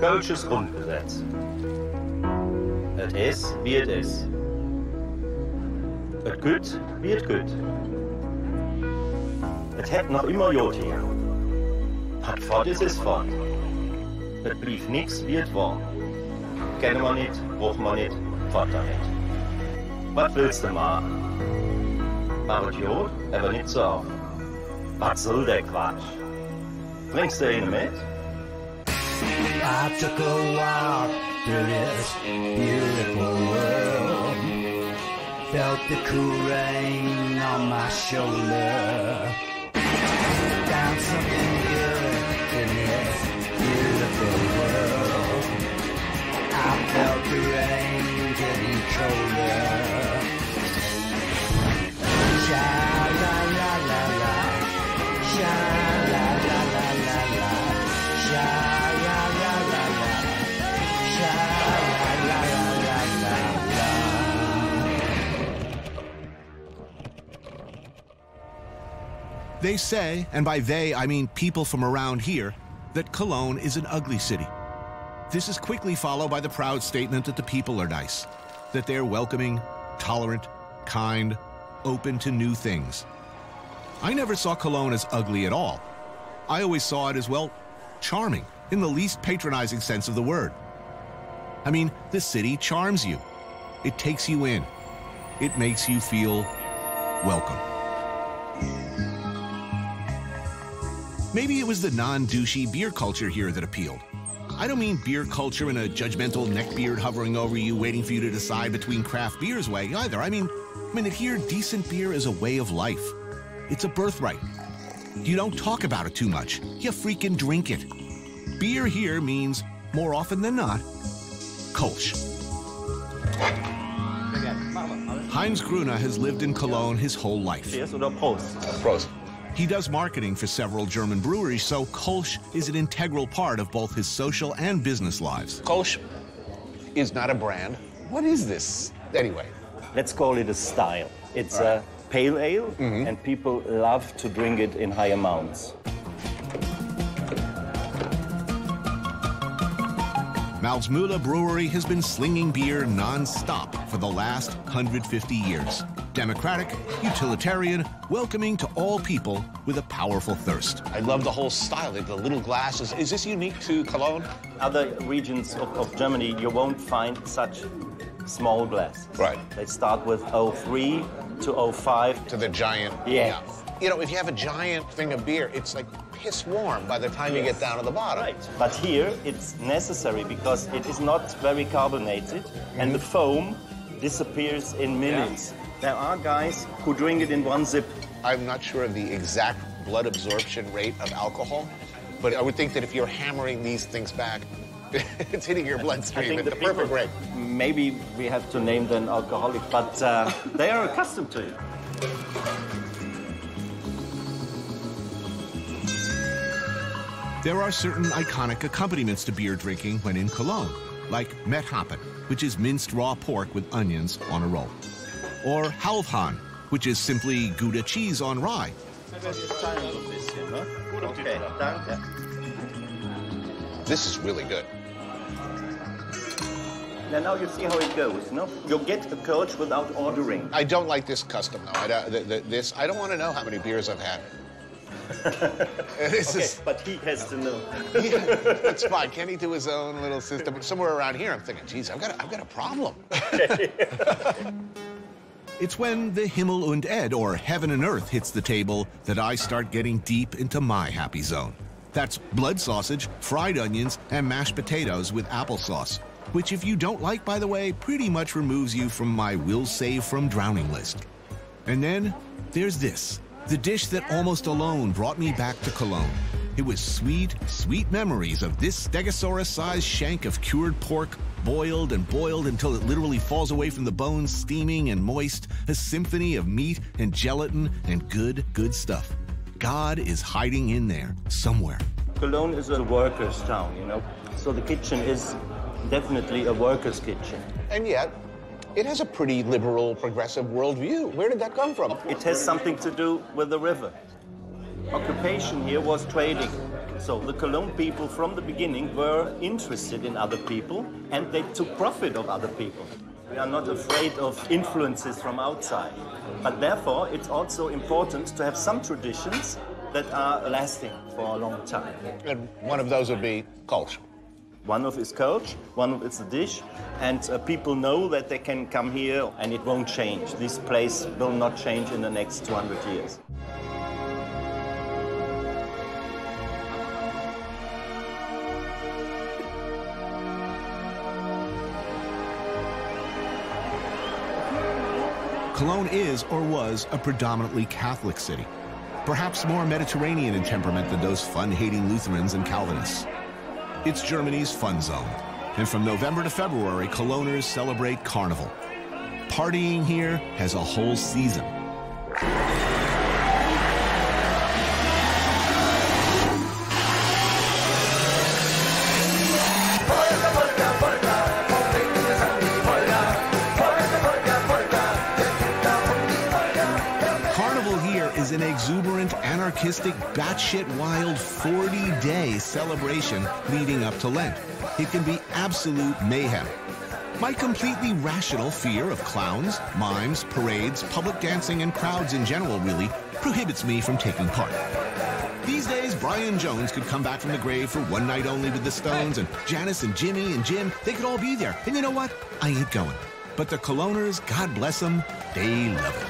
Kölsches Grundgesetz. Et is wie et is. Et gut wie et gut. Et het noch immer Jod hier. Hat fort is fort. Et blieb nix wie et war. Kennen wir nicht, brauchen wir nicht, fort damit. Was willst du machen? Aber Jod, aber nicht so auf. Was soll der Quatsch? Bringst du ihn mit? I took a walk through this beautiful world. Felt the cool rain on my shoulder. Found something good in this beautiful world. I felt the rain getting colder. Sha-la-la-la-la, sha-la-la-la-la-la, sha-la-la-la-la, sha-la-la-la-la-la. They say, and by they I mean people from around here, that Cologne is an ugly city. This is quickly followed by the proud statement that the people are nice, that they're welcoming, tolerant, kind, open to new things. I never saw Cologne as ugly at all. I always saw it as, well, charming, in the least patronizing sense of the word. I mean, the city charms you. It takes you in. It makes you feel welcome. Maybe it was the non-douchey beer culture here that appealed. I don't mean beer culture in a judgmental neckbeard hovering over you waiting for you to decide between craft beers way either. I mean that here decent beer is a way of life. It's a birthright. You don't talk about it too much. You freaking drink it. Beer here means, more often than not, Kölsch. Heinz Grüner has lived in Cologne his whole life. Cheers oder Prost? Prost. He does marketing for several German breweries, so Kölsch is an integral part of both his social and business lives. Kölsch is not a brand. What is this, anyway? Let's call it a style. It's a pale ale, and people love to drink it in high amounts. Malzmüller Brewery has been slinging beer non-stop for the last 150 years. Democratic, utilitarian, welcoming to all people with a powerful thirst. I love the whole style, the little glasses. Is this unique to Cologne? Other regions of Germany, you won't find such small glasses. Right. They start with 03 to 05. To the giant. Yes. Yeah. You know, if you have a giant thing of beer, it's like piss warm by the time you get down to the bottom. Right. But here, it's necessary because it is not very carbonated, and the foam disappears in minutes. Yeah. There are guys who drink it in one sip. I'm not sure of the exact blood absorption rate of alcohol, but I would think that if you're hammering these things back, it's hitting your bloodstream at the perfect rate. Maybe we have to name them alcoholic, but they are accustomed to it. There are certain iconic accompaniments to beer drinking when in Cologne, like Methappen, which is minced raw pork with onions on a roll. Or Halfhahn, which is simply Gouda cheese on rye. This is really good. Now you see how it goes, no? You'll get a Kölsch without ordering. I don't like this custom, though. I don't want to know how many beers I've had. But he has to know. Yeah, that's fine. Can he do his own little system? Somewhere around here, I'm thinking, geez, I've got a problem. It's when the Himmel und Ed, or heaven and earth, hits the table that I start getting deep into my happy zone. That's blood sausage, fried onions, and mashed potatoes with applesauce, which, if you don't like, by the way, pretty much removes you from my will save from drowning list. And then there's this, the dish that almost alone brought me back to Cologne. It was sweet, sweet memories of this Stegosaurus-sized shank of cured pork, boiled and boiled until it literally falls away from the bones, steaming and moist, a symphony of meat and gelatin and good, good stuff. God is hiding in there somewhere. Cologne is a workers' town, you know, so the kitchen is definitely a workers' kitchen. And yet, it has a pretty liberal, progressive worldview. Where did that come from? It has something to do with the river. Occupation here was trading. So the Cologne people from the beginning were interested in other people and they took profit of other people. We are not afraid of influences from outside. But therefore, it's also important to have some traditions that are lasting for a long time. And one of those would be Kölsch. One of is Kölsch, one of is a dish, and people know that they can come here and it won't change. This place will not change in the next 200 years. Cologne is, or was, a predominantly Catholic city. Perhaps more Mediterranean in temperament than those fun-hating Lutherans and Calvinists. It's Germany's fun zone. And from November to February, Cologners celebrate Carnival. Partying here has a whole season. Is an exuberant, anarchistic, batshit wild 40-day celebration leading up to Lent. It can be absolute mayhem. My completely rational fear of clowns, mimes, parades, public dancing, and crowds in general really prohibits me from taking part. These days, Brian Jones could come back from the grave for one night only with the Stones, and Janice and Jimmy and Jim, they could all be there. And you know what? I ain't going. But the Cologners, God bless them, they love it.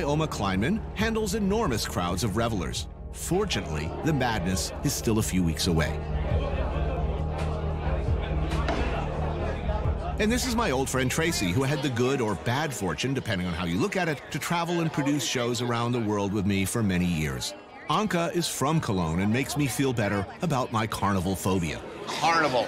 Oma Kleinman handles enormous crowds of revelers. Fortunately, the madness is still a few weeks away. And this is my old friend Tracy, who had the good or bad fortune, depending on how you look at it, to travel and produce shows around the world with me for many years. Anka is from Cologne and makes me feel better about my carnival phobia. Carnival.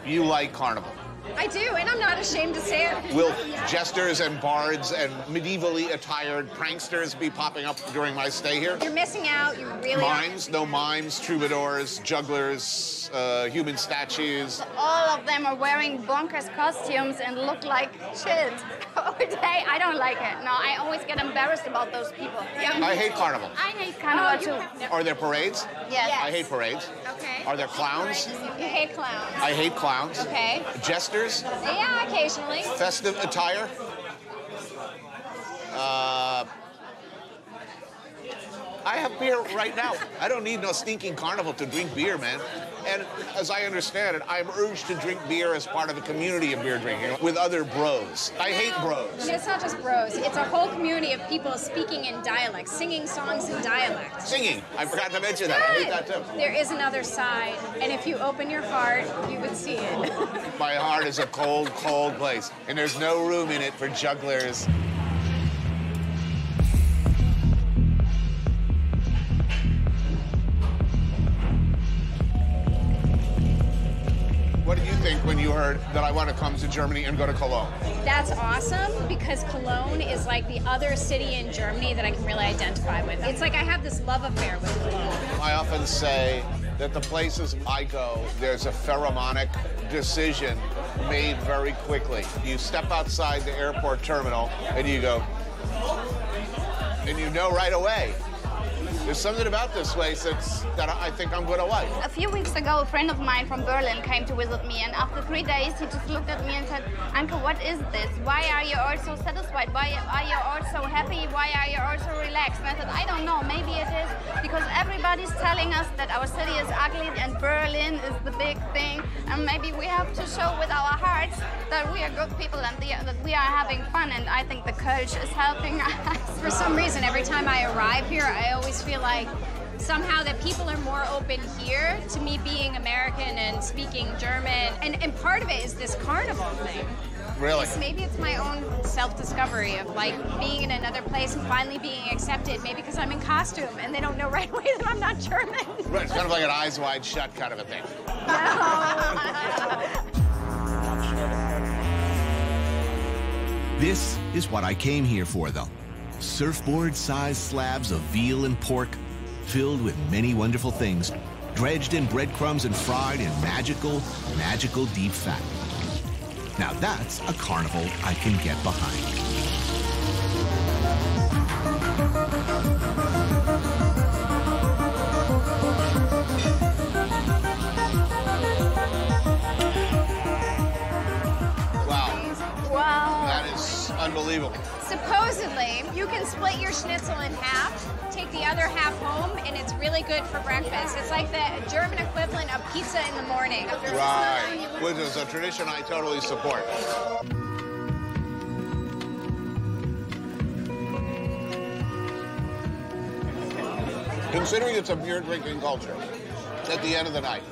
You like Carnival. I do, and I'm not ashamed to say it. Will jesters and bards and medievally attired pranksters be popping up during my stay here? You're missing out. You really Mimes? No mimes, troubadours, jugglers, human statues. All of them are wearing bonkers costumes and look like shit all day. I don't like it. No, I always get embarrassed about those people. Yeah. I hate Carnival. I hate Carnival too. Are there parades? Yes. I hate parades. Okay. Are there clowns? You hate clowns. I hate clowns. Okay. Jesters? Yeah, occasionally. Festive attire? I have beer right now. I don't need no stinking carnival to drink beer, man. And as I understand it, I'm urged to drink beer as part of a community of beer drinking with other bros. I hate bros. It's not just bros. It's a whole community of people speaking in dialect, singing songs in dialect. Singing. I forgot to mention that. I hate that too. There is another side, and if you open your heart, you would see it. My heart is a cold, cold place, and there's no room in it for jugglers. What did you think when you heard that I want to come to Germany and go to Cologne? That's awesome, because Cologne is like the other city in Germany that I can really identify with. It's like I have this love affair with Cologne. I often say that the places I go, there's a pheromonic decision made very quickly. You step outside the airport terminal and you go, and you know right away. There's something about this place that I think I'm going to like. A few weeks ago, a friend of mine from Berlin came to visit me, and after 3 days, he just looked at me and said, Anka, what is this? Why are you all so satisfied? Why are you all so happy? Why are you all so relaxed? And I said, I don't know. Maybe it is because everybody's telling us that our city is ugly and Berlin is the big thing, and maybe we have to show with our hearts that we are good people and that we are having fun, and I think the Kölsch is helping us. For some reason, every time I arrive here, I always feel like somehow that people are more open here to me being American and speaking German. And part of it is this carnival thing. Really? Maybe it's my own self-discovery of like being in another place and finally being accepted, maybe because I'm in costume and they don't know right away that I'm not German. Right, it's kind of like an eyes wide shut kind of a thing. No. This is what I came here for, though. Surfboard-sized slabs of veal and pork, filled with many wonderful things, dredged in breadcrumbs and fried in magical, magical deep fat. Now that's a carnival I can get behind. Wow. That is unbelievable. Supposedly, you can split your schnitzel in half, take the other half home, and it's really good for breakfast. It's like the German equivalent of pizza in the morning. Right, which is a tradition I totally support. Considering it's a beer drinking culture, at the end of the night,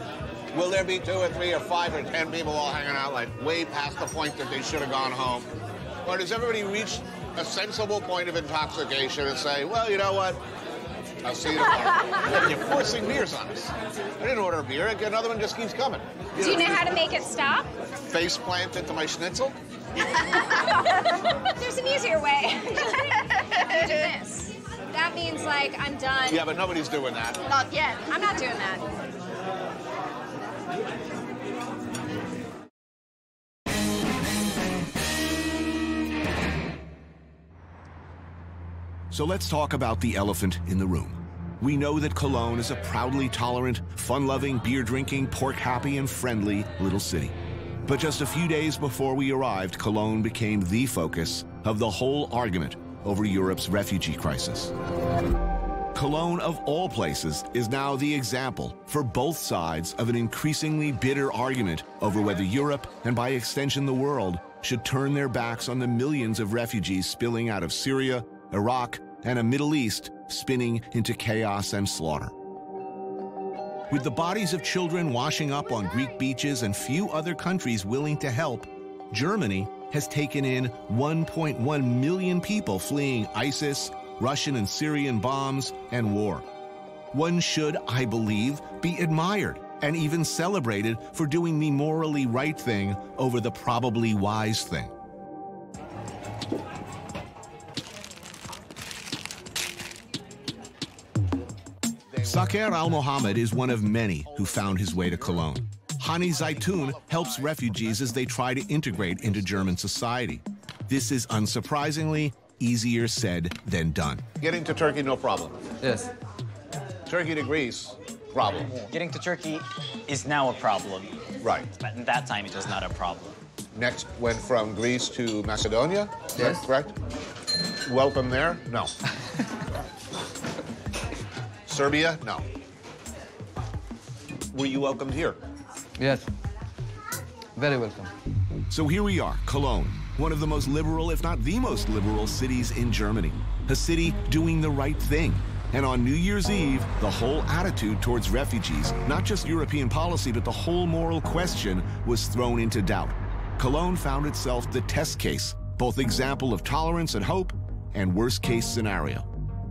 will there be 2 or 3 or 5 or 10 people all hanging out like way past the point that they should have gone home? Or does everybody reach a sensible point of intoxication and say, well, you know what? I'll see you tomorrow. You're forcing beers on us. I didn't order a beer. Another one just keeps coming. Do you know how to make it stop? Face plant into my schnitzel? There's an easier way. You do this. That means, like, I'm done. Yeah, but nobody's doing that. Not yet. I'm not doing that. So let's talk about the elephant in the room. We know that Cologne is a proudly tolerant, fun-loving, beer-drinking, pork-happy, and friendly little city. But just a few days before we arrived, Cologne became the focus of the whole argument over Europe's refugee crisis. Cologne, of all places, is now the example for both sides of an increasingly bitter argument over whether Europe, and by extension the world, should turn their backs on the millions of refugees spilling out of Syria, Iraq, and a Middle East spinning into chaos and slaughter. With the bodies of children washing up on Greek beaches and few other countries willing to help, Germany has taken in 1.1 million people fleeing ISIS, Russian and Syrian bombs, and war. One should, I believe, be admired and even celebrated for doing the morally right thing over the probably wise thing. Saker Al-Mohammed is one of many who found his way to Cologne. Hani Zaitoun helps refugees as they try to integrate into German society. This is unsurprisingly easier said than done. Getting to Turkey, no problem. Yes. Turkey to Greece, problem. Getting to Turkey is now a problem. Right. But at that time, it was not a problem. Next went from Greece to Macedonia, Yes. correct? Welcome there? No. Serbia? No. Were you welcomed here? Yes. Very welcome. So here we are, Cologne, one of the most liberal, if not the most liberal cities in Germany. A city doing the right thing. And on New Year's Eve, the whole attitude towards refugees, not just European policy, but the whole moral question was thrown into doubt. Cologne found itself the test case, both example of tolerance and hope, and worst case scenario.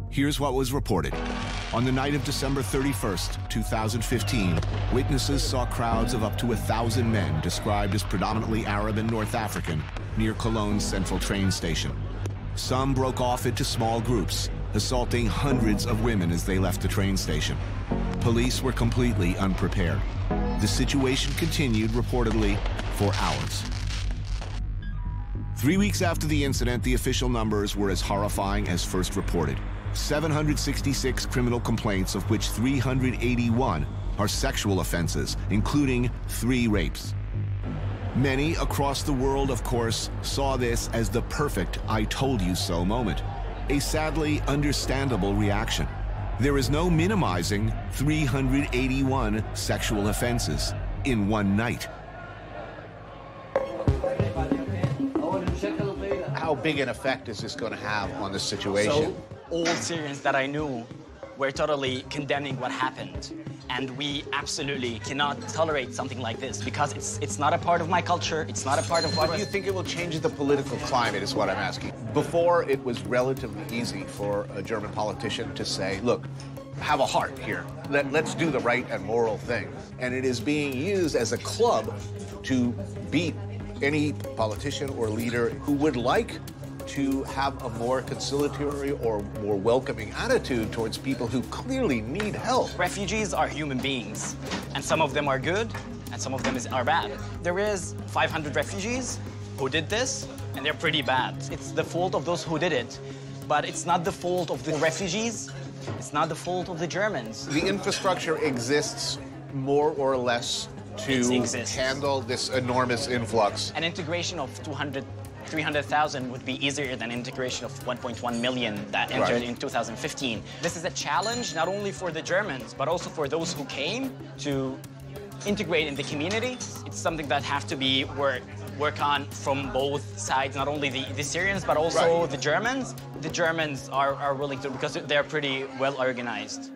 Here's what was reported. On the night of December 31st, 2015, witnesses saw crowds of up to 1,000 men, described as predominantly Arab and North African, near Cologne's central train station. Some broke off into small groups, assaulting hundreds of women as they left the train station. Police were completely unprepared. The situation continued, reportedly, for hours. 3 weeks after the incident, the official numbers were as horrifying as first reported. 766 criminal complaints, of which 381 are sexual offenses, including 3 rapes. Many across the world, of course, saw this as the perfect "I told you so" moment. A sadly understandable reaction. There is no minimizing 381 sexual offenses in one night. How big an effect is this going to have on the situation? So all Syrians that I knew were totally condemning what happened. And we absolutely cannot tolerate something like this because it's not a part of my culture. It's not a part of what... How do you think it will change the political climate is what I'm asking. Before, it was relatively easy for a German politician to say, look, have a heart here. Let's do the right and moral thing. And it is being used as a club to beat any politician or leader who would like to have a more conciliatory or more welcoming attitude towards people who clearly need help. Refugees are human beings, and some of them are good, and some of them are bad. There is 500 refugees who did this, and they're pretty bad. It's the fault of those who did it, but it's not the fault of the refugees. It's not the fault of the Germans. The infrastructure exists more or less to handle this enormous influx. An integration of 300,000 would be easier than integration of 1.1 million that entered in 2015. This is a challenge not only for the Germans, but also for those who came to integrate in the community. It's something that have to be work on from both sides, not only the Syrians, but also the Germans. The Germans are willing to, because they're pretty well organized.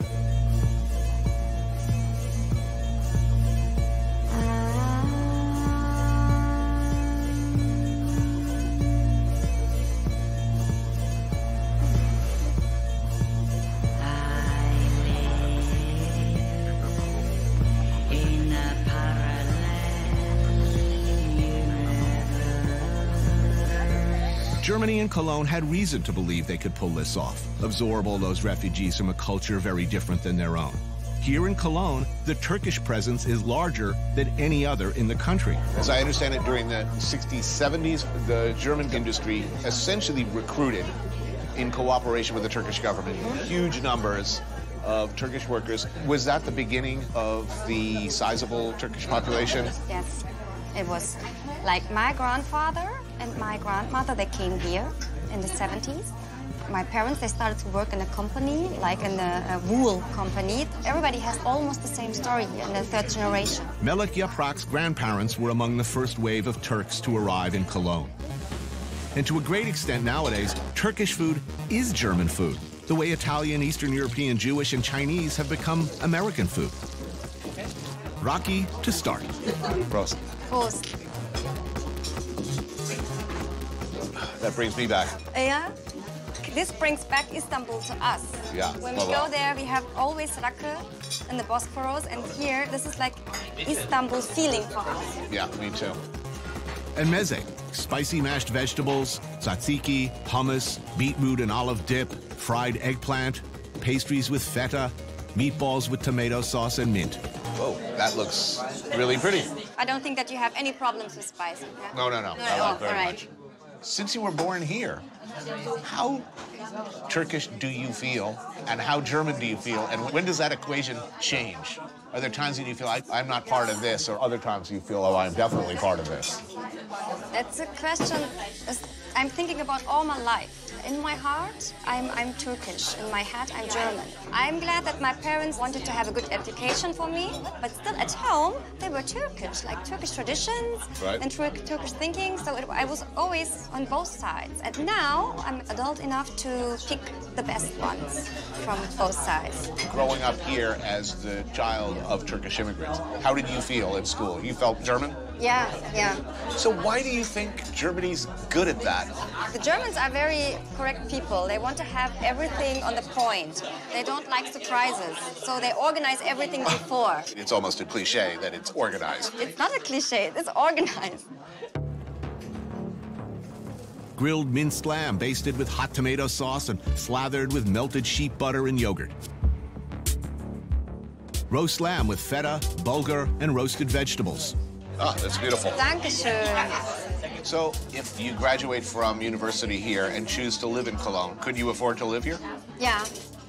Germany and Cologne had reason to believe they could pull this off, absorb all those refugees from a culture very different than their own. Here in Cologne, the Turkish presence is larger than any other in the country. As I understand it, during the 60s, 70s, the German industry essentially recruited in cooperation with the Turkish government huge numbers of Turkish workers. Was that the beginning of the sizable Turkish population? Yes, it was. Like my grandfather and my grandmother, they came here in the 70s. My parents, they started to work in a company, like in a wool company. Everybody has almost the same story here in the third generation. Melek Yaprak's grandparents were among the first wave of Turks to arrive in Cologne. And to a great extent nowadays, Turkish food is German food, the way Italian, Eastern European, Jewish, and Chinese have become American food. Rocky to start. Prost. Prost. That brings me back. Yeah. This brings back Istanbul to us. Yeah. When we go there, we have always rakı in the Bosphorus, and here, this is like Istanbul feeling for us. Yeah, me too. And meze, spicy mashed vegetables, tzatziki, hummus, beetroot and olive dip, fried eggplant, pastries with feta, meatballs with tomato sauce and mint. Whoa, that looks really pretty. I don't think that you have any problems with spice. Yeah? No. I like very much. Since you were born here, how Turkish do you feel, and how German do you feel, and when does that equation change? Are there times when you feel, I'm not part of this, or other times you feel, oh, I'm definitely part of this? That's a question I'm thinking about all my life. In my heart, I'm Turkish. In my head, I'm German. I'm glad that my parents wanted to have a good education for me, but still at home, they were Turkish, like Turkish traditions and Turkish thinking. So I was always on both sides. And now I'm adult enough to pick the best ones from both sides. Growing up here as the child of Turkish immigrants, how did you feel at school? You felt German? Yeah. So why do you think Germany's good at that? The Germans are very correct people. They want to have everything on the point. They don't like surprises, so they organize everything before. It's almost a cliche that it's organized. It's not a cliche, it's organized. Grilled minced lamb basted with hot tomato sauce and slathered with melted sheep butter and yogurt. Roast lamb with feta, bulgur, and roasted vegetables. Ah, that's beautiful. Dankeschön. So, if you graduate from university here and choose to live in Cologne, could you afford to live here? Yeah.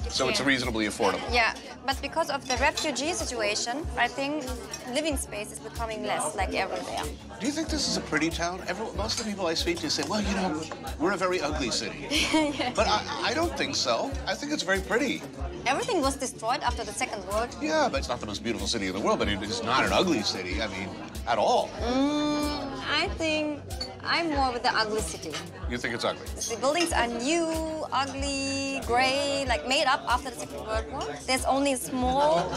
So it's reasonably affordable? Yeah, but because of the refugee situation, I think living space is becoming less, like everywhere. Do you think this is a pretty town? Most of the people I speak to say, well, you know, we're a very ugly city. Yeah. But I don't think so. I think it's very pretty. Everything was destroyed after the Second World. Yeah, but it's not the most beautiful city in the world, but it is not an ugly city, I mean, at all. I think I'm more with the ugly city. You think it's ugly? The buildings are new, ugly, gray, like made up after the Second World War. There's only a small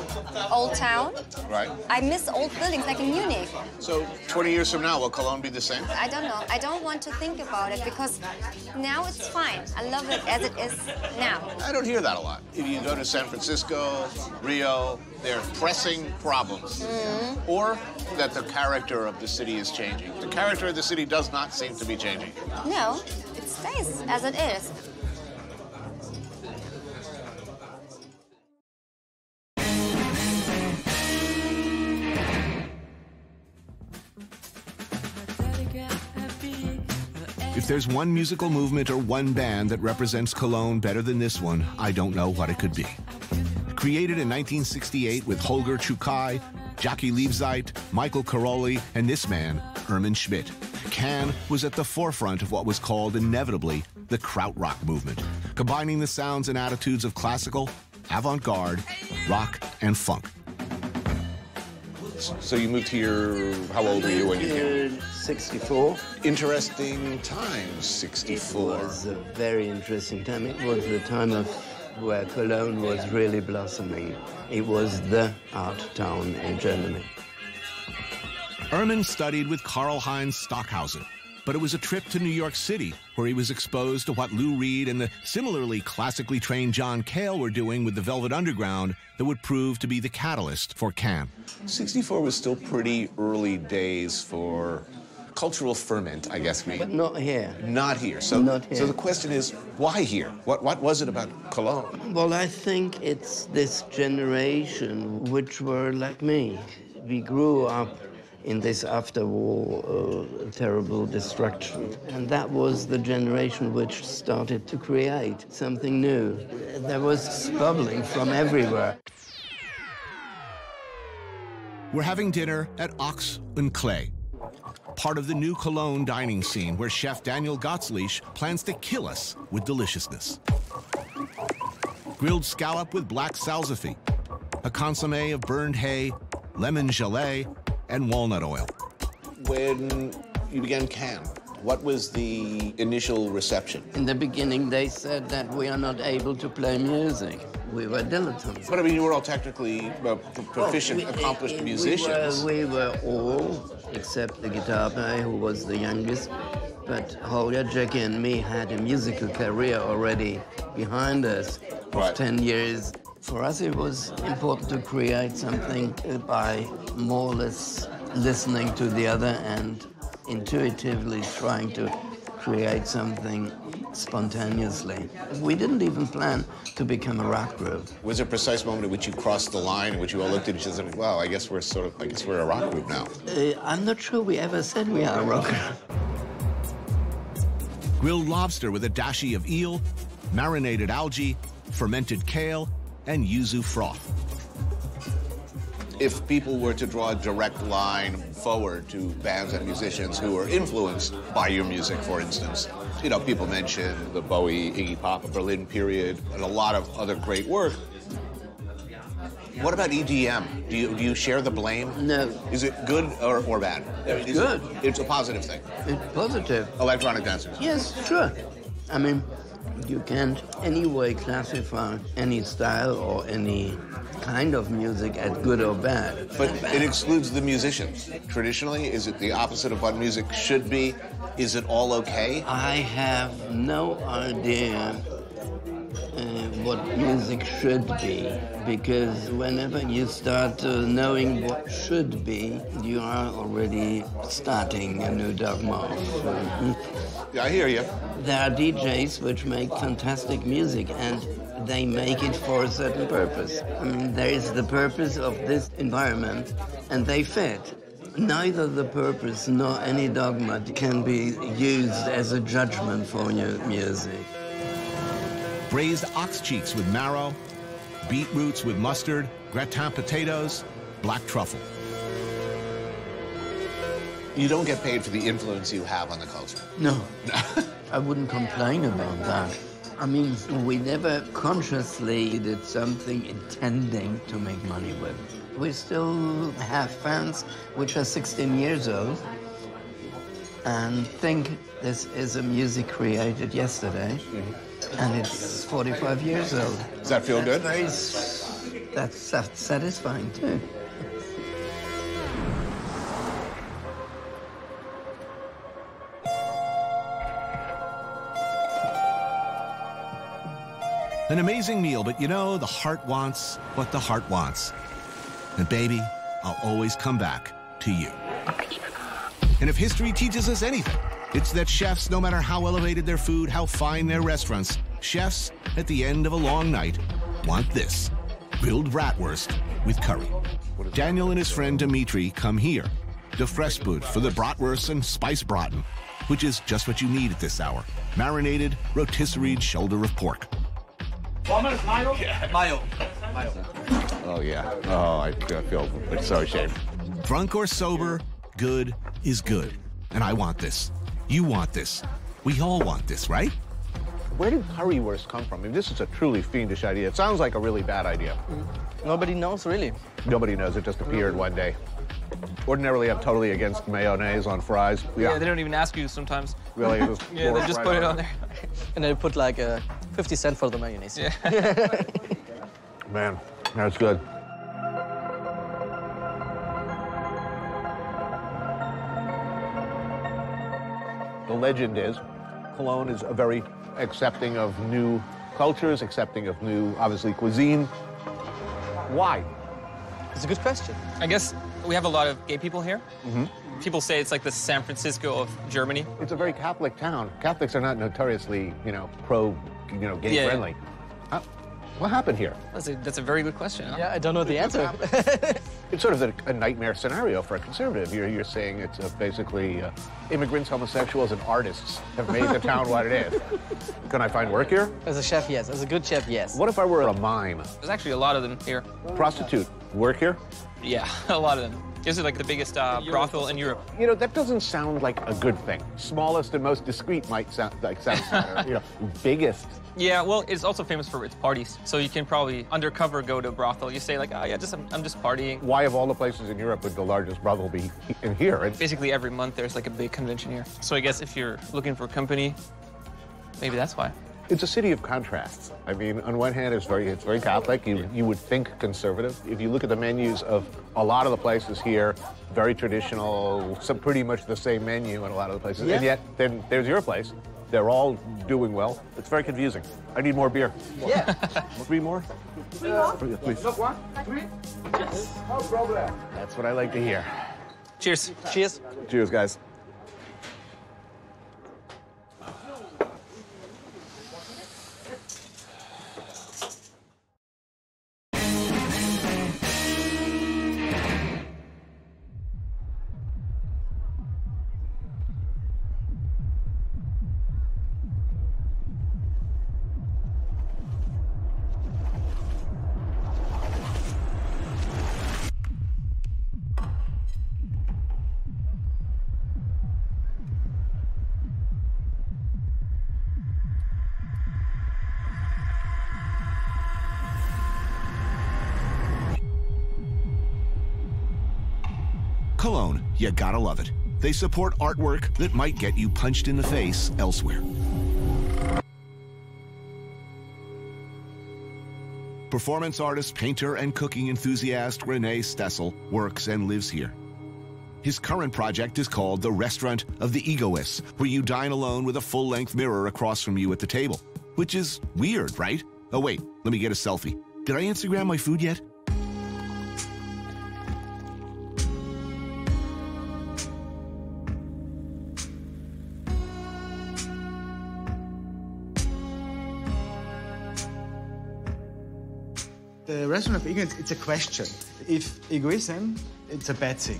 old town. Right. I miss old buildings like in Munich. So 20 years from now, will Cologne be the same? I don't know. I don't want to think about it because now it's fine. I love it as it is now. I don't hear that a lot. If you go to San Francisco, Rio, They're pressing problems. Or that the character of the city is changing. The character of the city does not seem to be changing. No, it stays as it is. If there's one musical movement or one band that represents Cologne better than this one, I don't know what it could be. Created in 1968 with Holger Czukay, Jackie Liebzeit, Michael Caroli, and this man, Ermin Schmidt, Can was at the forefront of what was called inevitably the krautrock movement, combining the sounds and attitudes of classical, avant-garde, rock, and funk. So you moved here, how old were you when you came? 64. Interesting times, 64. It was a very interesting time. It was the time of where Cologne was really blossoming. It was the art town in Germany. Ermin studied with Karl-Heinz Stockhausen, but it was a trip to New York City where he was exposed to what Lou Reed and the similarly classically trained John Cale were doing with the Velvet Underground that would prove to be the catalyst for Can. 64 was still pretty early days for cultural ferment, I guess. But not here. Not here. So, not here. So the question is, why here? What was it about Cologne? Well, I think it's this generation which were like me. We grew up in this after-war terrible destruction. And that was the generation which started to create something new. There was bubbling from everywhere. We're having dinner at Ox und Klee, part of the new Cologne dining scene where chef Daniel Gottsleich plans to kill us with deliciousness. Grilled scallop with black salsify, a consommé of burned hay, lemon gelée, and walnut oil. When you began Can, what was the initial reception? In the beginning, they said that we are not able to play music. We were dilettantes. But I mean, you were all technically proficient, accomplished musicians. We were all, except the guitar player, who was the youngest. But Holger, Jackie, and me had a musical career already behind us of 10 years. For us, it was important to create something by more or less listening to the other and intuitively trying to create something spontaneously. We didn't even plan to become a rock group. Was there a precise moment at which you crossed the line, in which you all looked at each other and said, well, I guess we're a rock group now? I'm not sure we ever said we are a rock group. Grilled lobster with a dashi of eel, marinated algae, fermented kale, and yuzu froth. If people were to draw a direct line forward to bands and musicians who were influenced by your music, for instance, you know, people mention the Bowie, Iggy Pop, Berlin period, and a lot of other great work. What about EDM? Do you share the blame? No. Is it good or bad? It's good. It's a positive thing. It's positive. Electronic dancers. Yes, sure. I mean, you can't anyway classify any style or any kind of music as good or bad. But it excludes the musicians. Traditionally, is it the opposite of what music should be? Is it all okay? I have no idea what music should be, because whenever you start knowing what should be, you are already starting a new dogma. Yeah, I hear you. There are DJs which make fantastic music, and they make it for a certain purpose. I mean, there is the purpose of this environment, and they fit. Neither the purpose nor any dogma can be used as a judgment for your music. Braised ox cheeks with marrow, beetroots with mustard, gratin potatoes, black truffle. You don't get paid for the influence you have on the culture. No, I wouldn't complain about that. I mean, we never consciously did something intending to make money with. We still have fans which are 16 years old and think this is a music created yesterday, and it's 45 years old. Does that feel good? That's satisfying too. An amazing meal, but you know, the heart wants what the heart wants. And baby, I'll always come back to you. And if history teaches us anything, it's that chefs, no matter how elevated their food, how fine their restaurants, chefs, at the end of a long night, want this: grilled bratwurst with curry. Daniel and his friend Dimitri come here to Fressbud for the bratwurst and spice braten, which is just what you need at this hour: marinated, rotisseried shoulder of pork. Mayo. Mayo. Oh, yeah. Oh, I feel so ashamed. Drunk or sober, good is good. And I want this. You want this. We all want this, right? Where did currywurst come from? I mean, this is a truly fiendish idea. It sounds like a really bad idea. Nobody knows, really. Nobody knows. It just appeared one day. Ordinarily, I'm totally against mayonnaise on fries. Yeah, they don't even ask you sometimes. Really? Yeah, they just put it on there. And they put like 50 cents for the mayonnaise. Yeah. Man, that's good. The legend is Cologne is a very accepting of new cultures, accepting of new, obviously, cuisine. Why? It's a good question. I guess we have a lot of gay people here. People say it's like the San Francisco of Germany. It's a very Catholic town. Catholics are not notoriously, gay friendly. What happened here? That's a very good question. Huh? Yeah, I don't know the answer. It's sort of a nightmare scenario for a conservative. You're saying it's basically immigrants, homosexuals, and artists have made the town what it is. Can I find work here? As a chef, yes. As a good chef, yes. What if I were a mime? There's actually a lot of them here. Prostitute, work here? Yeah, a lot of them. This is like the biggest brothel in Europe. You know, that doesn't sound like a good thing. Smallest and most discreet might sound better. Biggest. Yeah, well, it's also famous for its parties. So you can probably undercover go to a brothel. You say like, oh yeah, I'm just partying. Why of all the places in Europe would the largest brothel be in here? Basically every month there's like a big convention here. So I guess if you're looking for company, maybe that's why. It's a city of contrasts. I mean, on one hand, it's very Catholic. You would think conservative. If you look at the menus of a lot of the places here, very traditional, pretty much the same menu in a lot of the places. Yeah. And yet, then there's your place. They're all doing well. It's very confusing. I need more beer. Yeah. 3 more? 3 more? Please. Not 1? 3? Yes. No problem. That's what I like to hear. Cheers. Cheers. Cheers, guys. Cologne, you gotta love it. They support artwork that might get you punched in the face elsewhere. Performance artist, painter, and cooking enthusiast René Stessel works and lives here. His current project is called The Restaurant of the Egoists, where you dine alone with a full-length mirror across from you at the table. Which is weird, right? Oh wait, let me get a selfie. Did I Instagram my food yet? The restaurant of ignorance, it's a question. If egoism, it's a bad thing,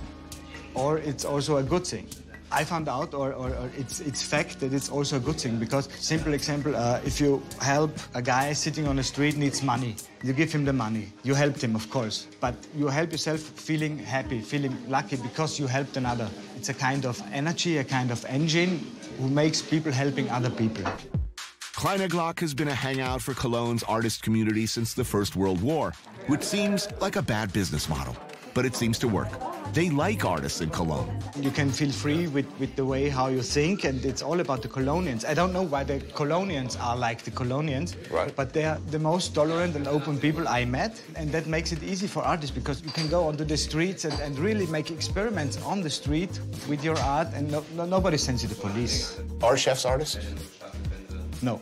or it's also a good thing. I found out, or it's fact that it's also a good thing, because simple example, if you help a guy sitting on the street needs money, you give him the money. You helped him, of course, but you help yourself feeling happy, feeling lucky because you helped another. It's a kind of energy, a kind of engine who makes people helping other people. Kleine Glock has been a hangout for Cologne's artist community since the First World War, which seems like a bad business model, but it seems to work. They like artists in Cologne. You can feel free with the way how you think, and it's all about the Colonians. I don't know why the Colonians are like the Colonians, right, but they are the most tolerant and open people I met, and that makes it easy for artists because you can go onto the streets and really make experiments on the street with your art, and nobody sends you the police. Are chefs artists? No.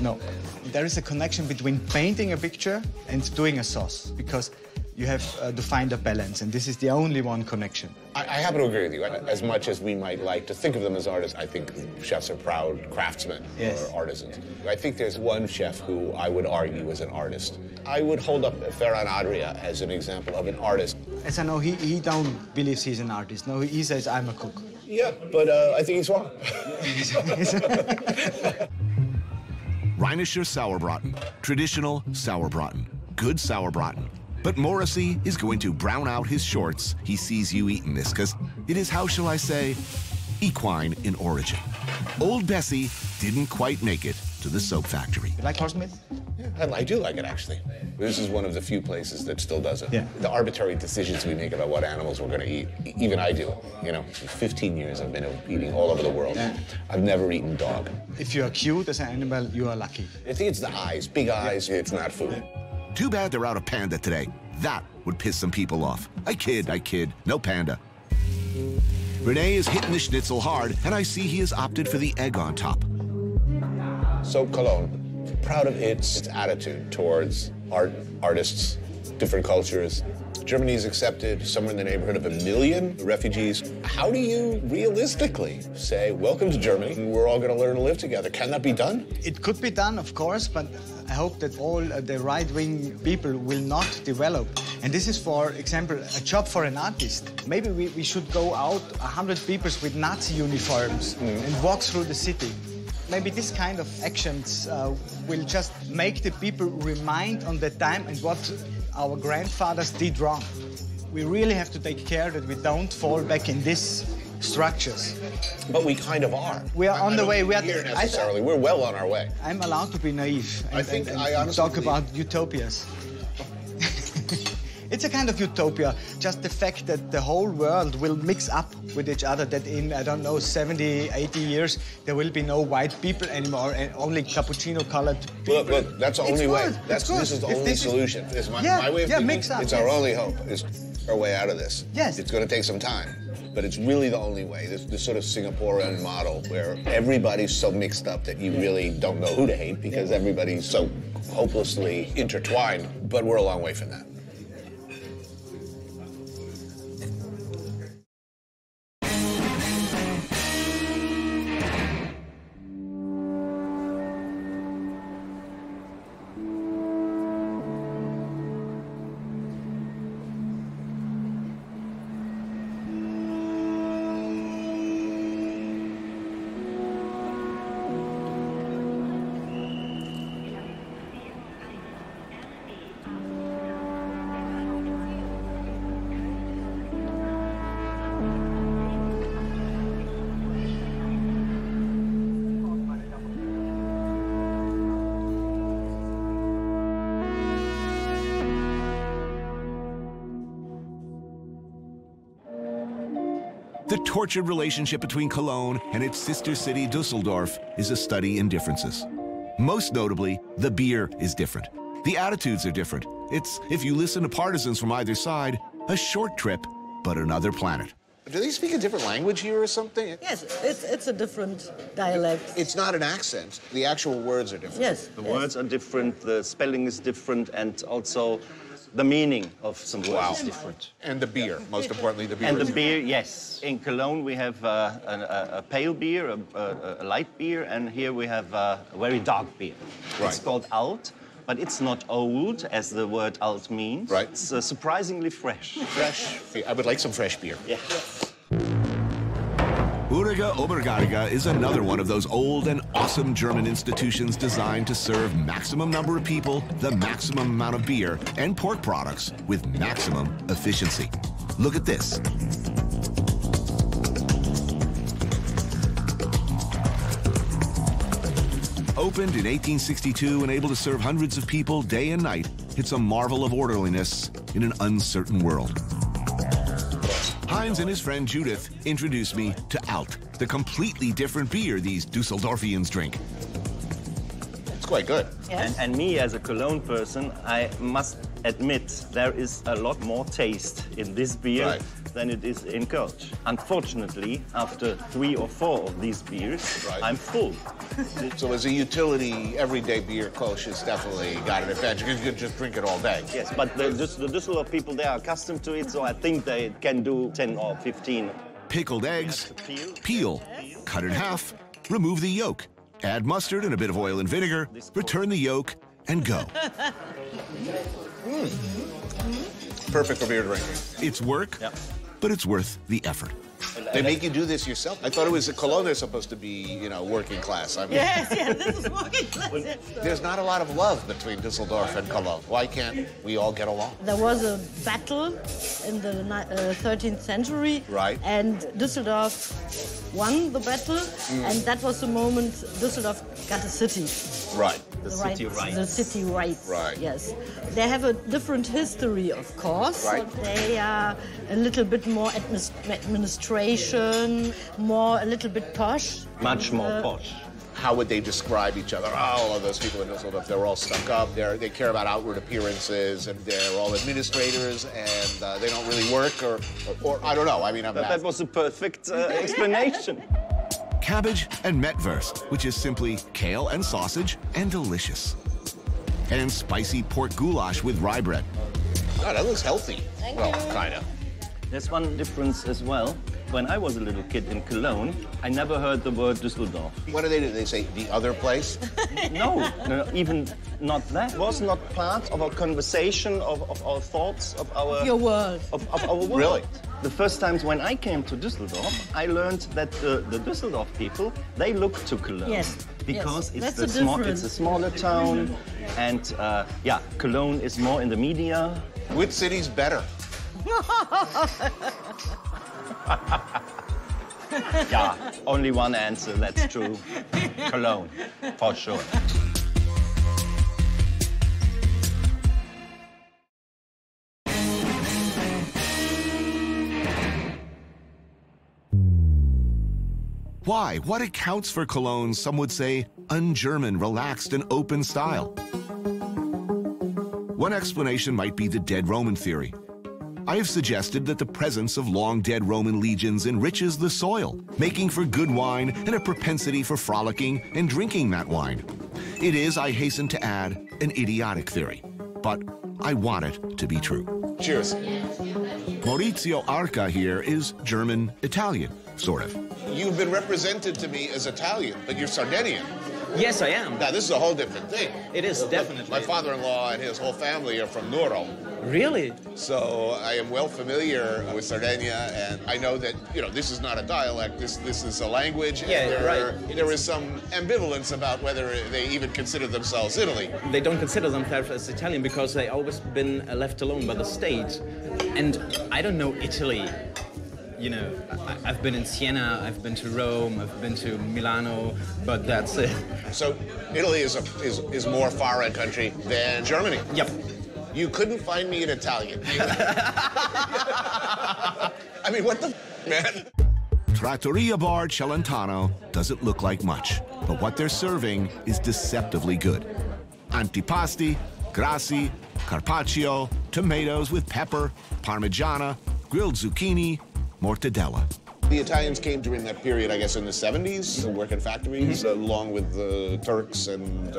No. There is a connection between painting a picture and doing a sauce, because You have to find a balance, and this is the only one connection. I happen to agree with you. As much as we might like to think of them as artists, I think chefs are proud craftsmen or artisans. I think there's one chef who I would argue is an artist. I would hold up Ferran Adrià as an example of an artist. As I know, he don't believe he's an artist. No, he says, I'm a cook. Yeah, but I think he's wrong. Rheinischer Sauerbraten, traditional Sauerbraten, good Sauerbraten. But Morrissey is going to brown out his shorts. He sees you eating this, because it is, how shall I say, equine in origin. Old Bessie didn't quite make it to the soap factory. You like horse meat? Yeah, I do like it, actually. This is one of the few places that still does it. Yeah. The arbitrary decisions we make about what animals we're going to eat, even I do. You know, 15 years I've been eating all over the world. Yeah. I've never eaten dog. If you are cute as an animal, you are lucky. I think it's the eyes. Big eyes, it's not food. Too bad they're out of panda today. That would piss some people off. I kid. No panda. Rene is hitting the schnitzel hard, and I see he has opted for the egg on top. So Cologne, proud of its attitude towards art, artists, different cultures. Germany's accepted somewhere in the neighborhood of 1 million refugees. How do you realistically say, welcome to Germany, and we're all going to learn to live together? Can that be done? It could be done, of course, but I hope that all the right-wing people will not develop. And this is, for example, a job for an artist. Maybe we should go out 100 people with Nazi uniforms and walk through the city. Maybe this kind of actions will just make the people remind on the time and what our grandfathers did wrong. We really have to take care that we don't fall back in these structures. But we kind of are. We are on the way. We are here necessarily. We're well on our way. I'm allowed to be naive I honestly talk about utopias. It's a kind of utopia, just the fact that the whole world will mix up with each other, that in, I don't know, 70, 80 years, there will be no white people anymore and only cappuccino-colored people. Look, that's the only way. This is the only solution. My way of thinking, mix up, it's our only hope, is our way out of this. Yes. It's going to take some time, but it's really the only way. This sort of Singaporean model where everybody's so mixed up that you really don't know who to hate because everybody's so hopelessly intertwined, but we're a long way from that. The tortured relationship between Cologne and its sister city, Düsseldorf, is a study in differences. Most notably, the beer is different. The attitudes are different. It's, if you listen to partisans from either side, a short trip, but another planet. Do they speak a different language here or something? Yes, it's a different dialect. It's not an accent. The actual words are different. Yes. The words are different, the spelling is different, and also the meaning of some words is different. And the beer, most importantly, the beer. And the beer, yes. In Cologne, we have a pale beer, a light beer, and here we have a very dark beer. Right. It's called Alt, but it's not old, as the word Alt means. Right. It's surprisingly fresh. Fresh. I would like some fresh beer. Yeah. Uriger Obergarriga is another one of those old and awesome German institutions designed to serve maximum number of people, the maximum amount of beer, and pork products with maximum efficiency. Look at this. Opened in 1862 and able to serve hundreds of people day and night, it's a marvel of orderliness in an uncertain world. Heinz and his friend Judith introduced me to Alt, the completely different beer these Düsseldorfians drink. It's quite good. Yes. And me, as a Cologne person, I must admit there is a lot more taste in this beer than it is in Kölsch. Unfortunately, after 3 or 4 of these beers, I'm full. So as a utility, everyday beer, Kölsch has definitely got an advantage. You can just drink it all day. Yes, but the Düsseldorf people, they are accustomed to it, so I think they can do 10 or 15. Pickled eggs, peel, cut in half, remove the yolk, add mustard and a bit of oil and vinegar, return the yolk, and go. Perfect for beer drinking. It's work, but it's worth the effort. They make you do this yourself? I thought it was Cologne is supposed to be, you know, working class. I mean, Yes, this is working class. there's not a lot of love between Düsseldorf and Cologne. Why can't we all get along? There was a battle in the 13th century. Right. And Düsseldorf won the battle, and that was the moment Düsseldorf got a city. Right. The city rights. Right. Yes. They have a different history, of course. Right. They are a little bit more administration, a little bit posh. Much more posh. How would they describe each other? Oh, those people in Düsseldorf, they're all stuck up. They care about outward appearances, and they're all administrators, and they don't really work, or I don't know. I mean, that was a perfect explanation. Cabbage and metwurst, which is simply kale and sausage and delicious. And spicy pork goulash with rye bread. God, that looks healthy. Well, kind of. There's one difference as well. When I was a little kid in Cologne, I never heard the word Düsseldorf. What do? They say the other place? No, even not that. It was not part of our conversation, of our thoughts, of our... Your world. Of our world. Really? The first times when I came to Düsseldorf, I learned that the Düsseldorf people, they look to Cologne. Yes. Because yes. it's a smaller town, and Cologne is more in the media. Which city's better? Yeah, only one answer, that's true. Cologne, for sure. Why? What accounts for Cologne's, some would say, un-German, relaxed, and open style? One explanation might be the dead Roman theory. I have suggested that the presence of long-dead Roman legions enriches the soil, making for good wine and a propensity for frolicking and drinking that wine. It is, I hasten to add, an idiotic theory, but I want it to be true. Cheers. Maurizio Arca here is German-Italian, sort of. You've been represented to me as Italian, but you're Sardinian. Yes, I am. Now, this is a whole different thing. It is, definitely. My father-in-law and his whole family are from Nuoro. Really? So I am well familiar with Sardinia, and I know that, you know, this is not a dialect, this is a language, and there is some ambivalence about whether they even consider themselves Italy. They don't consider themselves as Italian because they've always been left alone by the state. And I don't know Italy. You know, I've been in Siena, I've been to Rome, I've been to Milano, but that's it. So Italy is more foreign country than Germany? Yep. You couldn't find me an Italian. I mean, what the man? Trattoria Bar Celentano doesn't look like much, but what they're serving is deceptively good. Antipasti, grassi, carpaccio, tomatoes with pepper, parmigiana, grilled zucchini, mortadella. The Italians came during that period, I guess, in the 70s, to work in factories, along with the Turks and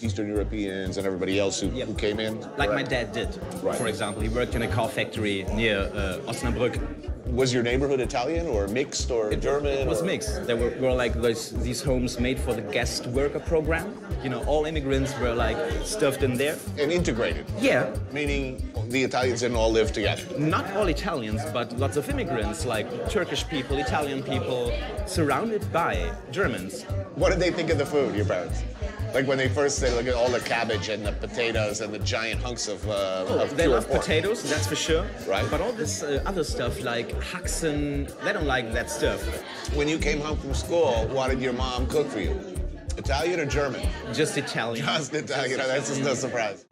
Eastern Europeans and everybody else who came in. Like my dad did, for example. He worked in a car factory near Osnabrück. Was your neighborhood Italian or mixed or German? It was mixed. There were like these homes made for the guest worker program. You know, all immigrants were like stuffed in there. And integrated? Yeah. Meaning the Italians didn't all live together? Not all Italians, but lots of immigrants, like Turkish people, Italian people, surrounded by Germans. What did they think of the food, your parents? Like when they first said, look at all the cabbage and the potatoes and the giant hunks of they love pork. potatoes, that's for sure. Right. But all this other stuff like Haxen, they don't like that stuff. When you came home from school, what did your mom cook for you? Italian or German? Just Italian. Just Italian, that's just no surprise.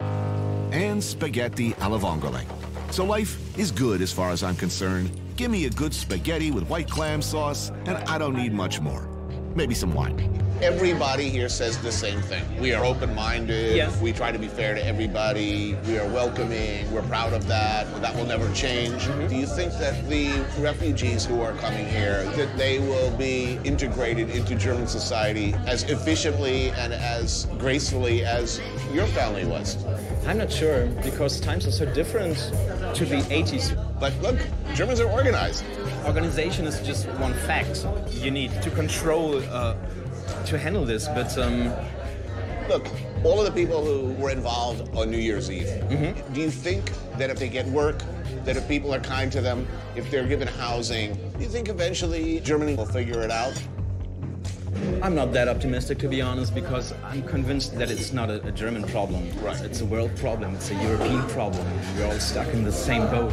And spaghetti alla vongole. So life is good as far as I'm concerned. Give me a good spaghetti with white clam sauce, and I don't need much more. Maybe some wine. Everybody here says the same thing. We are open-minded. Yeah. We try to be fair to everybody. We are welcoming. We're proud of that. That will never change. Do you think that the refugees who are coming here, that they will be integrated into German society as efficiently and as gracefully as your family was? I'm not sure, because times are so different to the 80s. But look, Germans are organized. Organization is just one fact. You need to control to handle this, but look, all of the people who were involved on New Year's Eve, do you think that if they get work, that if people are kind to them, if they're given housing, do you think eventually Germany will figure it out? I'm not that optimistic, to be honest, because I'm convinced that it's not a German problem. Right. It's a world problem. It's a European problem. We're all stuck in the same boat.